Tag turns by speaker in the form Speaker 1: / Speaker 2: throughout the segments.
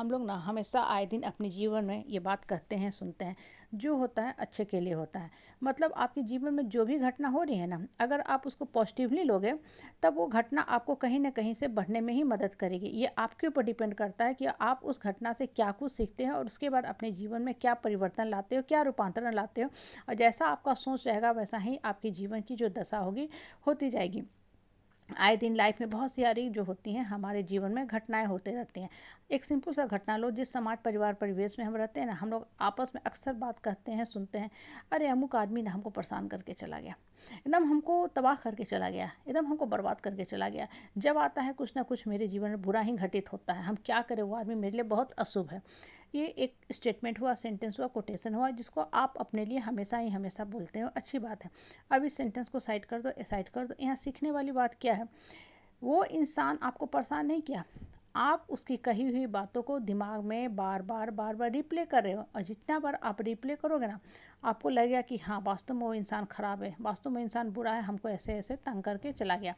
Speaker 1: हम लोग ना हमेशा आए दिन अपने जीवन में ये बात कहते हैं, सुनते हैं, जो होता है अच्छे के लिए होता है। मतलब आपके जीवन में जो भी घटना हो रही है ना, अगर आप उसको पॉजिटिवली लोगे तब वो घटना आपको कहीं ना कहीं से बढ़ने में ही मदद करेगी। ये आपके ऊपर डिपेंड करता है कि आप उस घटना से क्या कुछ सीखते हैं और उसके बाद अपने जीवन में क्या परिवर्तन लाते हो, क्या रूपांतरण लाते हो। और जैसा आपका सोच रहेगा वैसा ही आपके जीवन की जो दशा होगी होती जाएगी। आए दिन लाइफ में बहुत सारी जो होती हैं हमारे जीवन में घटनाएं होते रहती हैं। एक सिंपल सा घटना लो, जिस समाज परिवार परिवेश में हम रहते हैं ना, हम लोग आपस में अक्सर बात कहते हैं, सुनते हैं, अरे अमुक आदमी ने हमको परेशान करके चला गया, एकदम हमको तबाह करके चला गया, एकदम हमको बर्बाद करके चला गया। जब आता है कुछ ना कुछ मेरे जीवन में बुरा ही घटित होता है, हम क्या करें, वो आदमी मेरे लिए बहुत अशुभ है। ये एक स्टेटमेंट हुआ, सेंटेंस हुआ, कोटेशन हुआ, जिसको आप अपने लिए हमेशा ही हमेशा बोलते हो, अच्छी बात है। अब इस सेंटेंस को साइड कर दो, साइड कर दो। यहाँ सीखने वाली बात क्या है, वो इंसान आपको परेशान नहीं किया, आप उसकी कही हुई बातों को दिमाग में बार बार बार बार रिप्ले कर रहे हो। और जितना बार आप रिप्ले करोगे ना, आपको लगेगा कि हाँ वास्तव में वो इंसान ख़राब है, वास्तव में इंसान बुरा है, हमको ऐसे ऐसे तंग करके चला गया।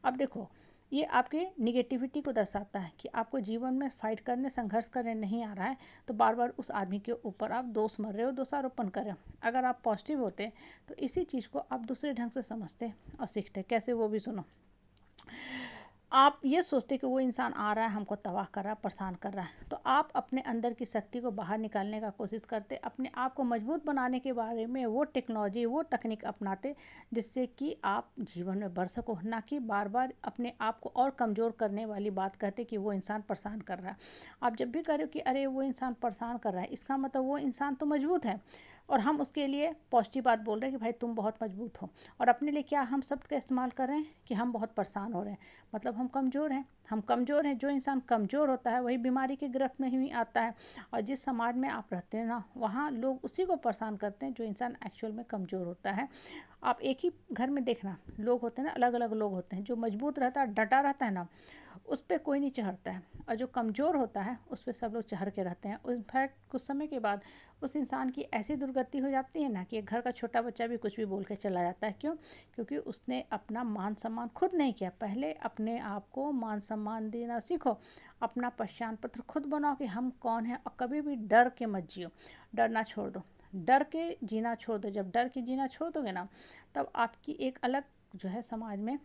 Speaker 1: अब देखो, ये आपके निगेटिविटी को दर्शाता है कि आपको जीवन में फाइट करने, संघर्ष करने नहीं आ रहा है, तो बार बार उस आदमी के ऊपर आप दोष मर रहे हो, दोषारोपण कर रहे हो। अगर आप पॉजिटिव होते तो इसी चीज़ को आप दूसरे ढंग से समझते और सीखते। कैसे, वो भी सुनो। आप ये सोचते कि वो इंसान आ रहा है, हमको तबाह कर रहा है, परेशान कर रहा है, तो आप अपने अंदर की शक्ति को बाहर निकालने का कोशिश करते, अपने आप को मजबूत बनाने के बारे में वो टेक्नोलॉजी, वो तकनीक अपनाते, जिससे कि आप जीवन में बढ़ सको, ना कि बार बार अपने आप को और कमज़ोर करने वाली बात कहते कि वो इंसान परेशान कर रहा है। आप जब भी कह रहे हो कि अरे वो इंसान परेशान कर रहा है, इसका मतलब वो इंसान तो मजबूत है, और हम उसके लिए पॉजिटिव बात बोल रहे हैं कि भाई तुम बहुत मजबूत हो। और अपने लिए क्या हम शब्द का इस्तेमाल कर रहे हैं कि हम बहुत परेशान हो रहे हैं, मतलब हम कमज़ोर हैं, हम कमज़ोर हैं। जो इंसान कमज़ोर होता है वही बीमारी के गिरफ्त में ही आता है। और जिस समाज में आप रहते हैं ना, वहाँ लोग उसी को परेशान करते हैं जो इंसान एक्चुअल में कमज़ोर होता है। आप एक ही घर में देखना, लोग होते हैं ना, अलग अलग लोग होते हैं। जो मजबूत रहता है, डटा रहता है ना, उस पर कोई नहीं चढ़ता है, और जो कमज़ोर होता है उस पर सब लोग चढ़ के रहते हैं। इनफैक्ट कुछ समय के बाद उस इंसान की ऐसी दुर्गति हो जाती है ना कि एक घर का छोटा बच्चा भी कुछ भी बोल के चला जाता है। क्यों? क्योंकि उसने अपना मान सम्मान खुद नहीं किया। पहले अपने आप को मान सम्मान देना सीखो, अपना पहचान पत्र खुद बनाओ कि हम कौन हैं, और कभी भी डर के मत जियो, डरना छोड़ दो, डर के जीना छोड़ दो। जब डर के जीना छोड़ दोगे ना, तब आपकी एक अलग जो है समाज में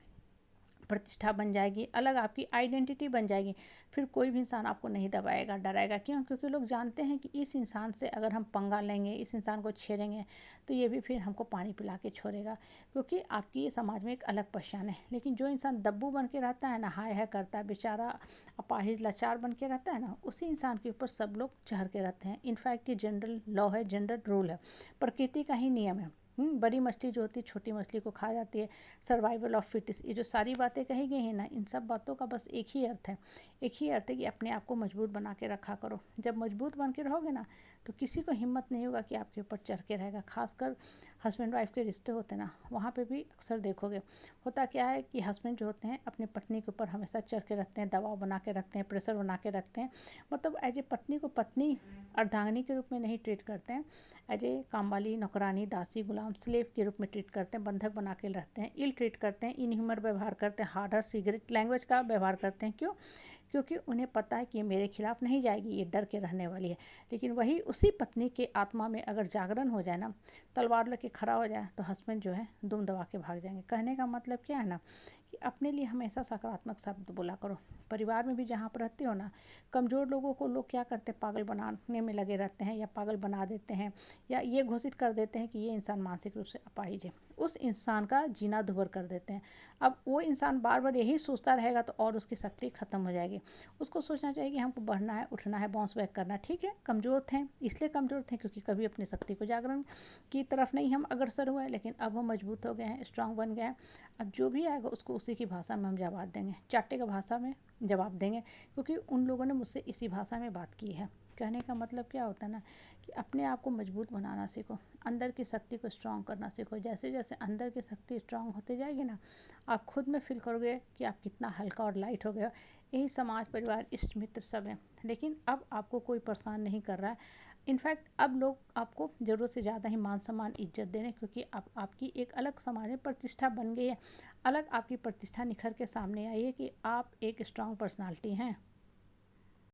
Speaker 1: प्रतिष्ठा बन जाएगी, अलग आपकी आइडेंटिटी बन जाएगी। फिर कोई भी इंसान आपको नहीं दबाएगा, डराएगा। क्यों? क्योंकि लोग जानते हैं कि इस इंसान से अगर हम पंगा लेंगे, इस इंसान को छेड़ेंगे, तो ये भी फिर हमको पानी पिला के छोड़ेगा, क्योंकि आपकी समाज में एक अलग पहचान है। लेकिन जो इंसान दब्बू बन के रहता है ना, हाय है करता है, बेचारा अपाहिज लाचार बन के रहता है ना, उसी इंसान के ऊपर सब लोग चढ़ के रहते हैं। इनफैक्ट ये जनरल लॉ है, जनरल रूल है, प्रकृति का ही नियम है। बड़ी मछली जो होती है छोटी मछली को खा जाती है, सर्वाइवल ऑफ फिटेस्ट, ये जो सारी बातें कही गई हैं ना, इन सब बातों का बस एक ही अर्थ है, एक ही अर्थ है कि अपने आप को मजबूत बना के रखा करो। जब मजबूत बन के रहोगे ना, तो किसी को हिम्मत नहीं होगा कि आपके ऊपर चढ़ के रहेगा। खासकर हस्बैंड वाइफ के रिश्ते होते हैं ना, वहाँ पे भी अक्सर देखोगे होता क्या है कि हस्बैंड जो होते हैं अपनी पत्नी के ऊपर हमेशा चढ़ के रखते हैं, दबाव बना के रखते हैं, प्रेशर बना के रखते हैं। मतलब एज ए पत्नी को पत्नी अर्धांगिनी के रूप में नहीं ट्रीट करते हैं, एज ए काम वाली, नौकरानी, दासी, गुलाम, स्लेव के रूप में ट्रीट करते हैं, बंधक बना के रखते हैं, इल ट्रीट करते हैं, इनह्यूमर व्यवहार करते हैं, हार्डर सिगरेट लैंग्वेज का व्यवहार करते हैं। क्यों? क्योंकि उन्हें पता है कि ये मेरे खिलाफ नहीं जाएगी, ये डर के रहने वाली है। लेकिन वही उसी पत्नी के आत्मा में अगर जागरण हो जाए ना, तलवार लेके खड़ा हो जाए, तो हस्बैंड जो है दुम दबा के भाग जाएंगे। कहने का मतलब क्या है ना, कि अपने लिए हमेशा सकारात्मक शब्द बोला करो। परिवार में भी जहाँ पर रहते हो ना, कमज़ोर लोगों को लोग क्या करते हैं, पागल बनाने में लगे रहते हैं, या पागल बना देते हैं, या ये घोषित कर देते हैं कि ये इंसान मानसिक रूप से अपाहिज है, उस इंसान का जीना दुभर कर देते हैं। अब वो इंसान बार बार यही सोचता रहेगा तो और उसकी शक्ति खत्म हो जाएगी। उसको सोचना चाहिए कि हमको बढ़ना है, उठना है, बाउंस बैक करना है। ठीक है, कमज़ोर थे, इसलिए कमज़ोर थे क्योंकि कभी अपनी शक्ति को जागरण की तरफ नहीं हम अग्रसर हुए, लेकिन अब हम मजबूत हो गए हैं, स्ट्रांग बन गए हैं। अब जो भी आएगा उसको उसी की भाषा में हम जवाब देंगे, चाटे का भाषा में जवाब देंगे, क्योंकि उन लोगों ने मुझसे इसी भाषा में बात की है। कहने का मतलब क्या होता है ना, कि अपने आप को मजबूत बनाना सीखो, अंदर की शक्ति को स्ट्रांग करना सीखो। जैसे जैसे अंदर की शक्ति स्ट्रांग होते जाएगी ना, आप खुद में फील करोगे कि आप कितना हल्का और लाइट हो गया। यही समाज, परिवार, इष्ट मित्र सब हैं, लेकिन अब आपको कोई परेशान नहीं कर रहा है। इनफैक्ट अब लोग आपको ज़रूरत से ज़्यादा ही मान सम्मान, इज्जत दे रहे हैं, क्योंकि अब आपकी एक अलग समाज में प्रतिष्ठा बन गई है। अलग आपकी प्रतिष्ठा निखर के सामने आई है कि आप एक स्ट्रांग पर्सनालिटी हैं।